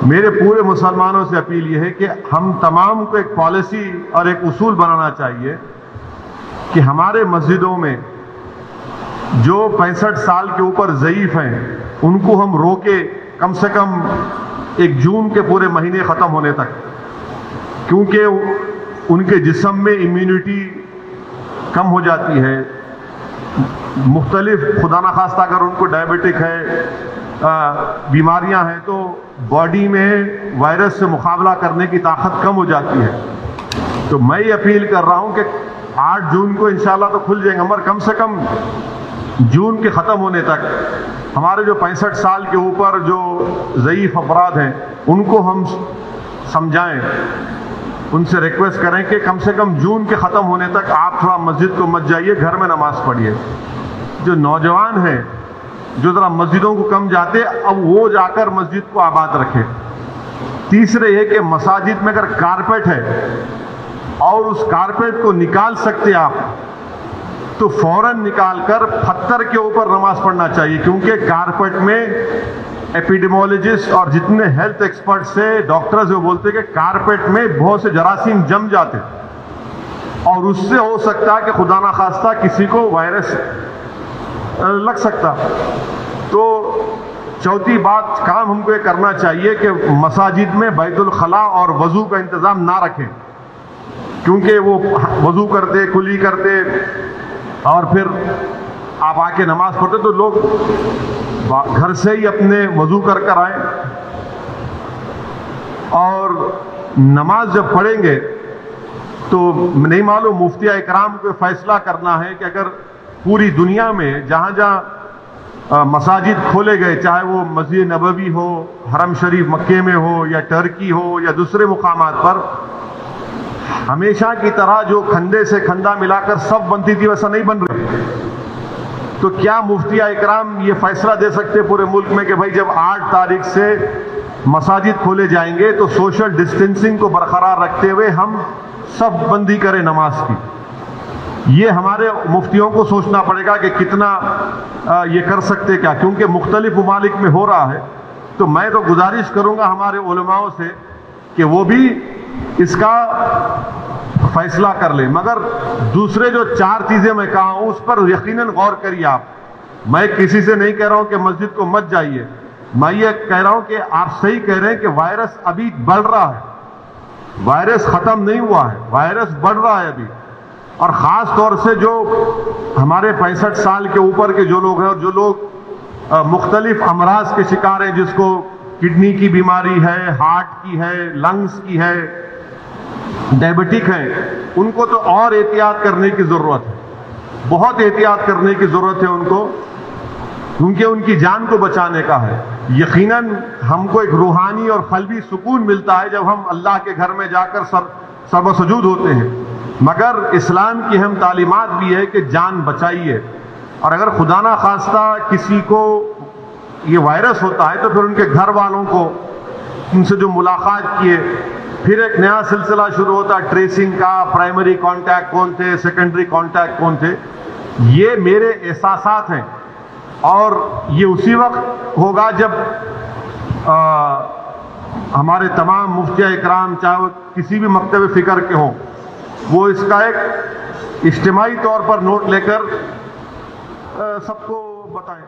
میرے پورے مسلمانوں سے اپیل یہ ہے کہ ہم تمام کو ایک پالیسی اور ایک اصول بنانا چاہیے کہ ہمارے مسجدوں میں جو 65 سال کے اوپر ضعیف ہیں ان کو ہم روکے کم سے کم 1 جون کے پورے مہینے ختم ہونے تک، کیونکہ ان کے جسم میں امیونٹی کم ہو جاتی ہے، مختلف خدا نخواستہ اگر ان کو ڈائبٹک ہے، بیماریاں ہیں، تو باڈی میں وائرس سے مقابلہ کرنے کی طاقت کم ہو جاتی ہے۔ تو میں یہ اپیل کر رہا ہوں کہ 8 جون کو انشاءاللہ تو کھل جائیں گے، مگر کم سے کم جون کے ختم ہونے تک ہمارے جو 65 سال کے اوپر جو ضعیف افراد ہیں ان کو ہم سمجھائیں، ان سے ریکویسٹ کریں کہ کم سے کم جون کے ختم ہونے تک آپ تھوڑا مسجد کو مت جائیے، گھر میں نماز پڑھیے۔ جو نوجوان ہیں جو ذرا مسجدوں کو کم جاتے، اب وہ جا کر مسجد کو آباد رکھے۔ تیسرے یہ کہ مساجد میں اگر کارپیٹ ہے اور اس کارپیٹ کو نکال سکتے آپ تو فوراً نکال کر پتھر کے اوپر نماز پڑھنا چاہیے، کیونکہ کارپیٹ میں ایپیڈیمولوجسٹ اور جتنے ہیلتھ ایکسپرٹ سے ڈاکٹرز وہ بولتے ہیں کہ کارپیٹ میں بہت سے جراثیم جم جاتے اور اس سے ہو سکتا ہے کہ خدا نخواستہ کسی کو وائرس لگ سکتا۔ تو چوتھی بات کام ہم کو یہ کرنا چاہیے کہ مساجد میں بیت الخلاء اور وضو کا انتظام نہ رکھیں، کیونکہ وہ وضو کرتے کلی کرتے اور پھر آپ آ کے نماز پڑھتے تو لوگ گھر سے ہی اپنے وضو کر آئیں، اور نماز جب پڑھیں گے تو نہیں معلوم مفتی اکرام کو فیصلہ کرنا ہے کہ اگر پوری دنیا میں جہاں جہاں مساجد کھولے گئے، چاہے وہ مسجد نبوی ہو، حرم شریف مکے میں ہو، یا ٹرکی ہو، یا دوسرے مقامات پر، ہمیشہ کی طرح جو کھندے سے کھندا ملا کر سب بنتی تھی ویسا نہیں بن رہی۔ تو کیا مفتی اکرام یہ فیصلہ دے سکتے پورے ملک میں کہ بھائی جب 8 تاریخ سے مساجد کھولے جائیں گے تو سوشل ڈسٹینسنگ کو برقرار رکھتے ہوئے ہم سب بندی کریں نماز کی؟ یہ ہمارے مفتیوں کو سوچنا پڑے گا کہ کتنا یہ کر سکتے کیا، کیونکہ مختلف ممالک میں ہو رہا ہے۔ تو میں تو گزارش کروں گا ہمارے علماء سے کہ وہ بھی اس کا فیصلہ کر لیں، مگر دوسرے جو 4 چیزیں میں کہا ہوں اس پر یقیناً غور کریے آپ۔ میں کسی سے نہیں کہہ رہا ہوں کہ مسجد کو مت جائیے، میں یہ کہہ رہا ہوں کہ آپ صحیح کہہ رہے ہیں کہ وائرس ابھی بڑھ رہا ہے، وائرس ختم نہیں ہوا ہے، وائرس بڑھ رہا ہے ابھی، اور خاص طور سے جو ہمارے 65 سال کے اوپر کے جو لوگ ہیں اور جو لوگ مختلف امراض کے شکار ہیں، جس کو کڈنی کی بیماری ہے، ہارٹ کی ہے، لنگز کی ہے، ڈائبٹک ہیں، ان کو تو اور احتیاط کرنے کی ضرورت ہے، بہت احتیاط کرنے کی ضرورت ہے ان کو، کیونکہ ان کی جان کو بچانے کا ہے۔ یقیناً ہم کو ایک روحانی اور قلبی سکون ملتا ہے جب ہم اللہ کے گھر میں جا کر سر بسجود ہوتے ہیں، مگر اسلام کی اہم تعلیمات بھی ہے کہ جان بچائیے، اور اگر خدا نہ خواستہ کسی کو یہ وائرس ہوتا ہے تو پھر ان کے گھر والوں کو ان سے جو ملاقات کیے، پھر ایک نیا سلسلہ شروع ہوتا ہے ٹریسنگ کا، پرائمری کانٹیکٹ کون تھے، سیکنڈری کانٹیکٹ کون تھے۔ یہ میرے احساسات ہیں، اور یہ اسی وقت ہوگا جب ہمارے تمام مفتی اکرام چاہے وہ کسی بھی مکتب فکر کے ہوں، وہ اس کا ایک اجتماعی طور پر نوٹ لے کر سب کو بتائیں۔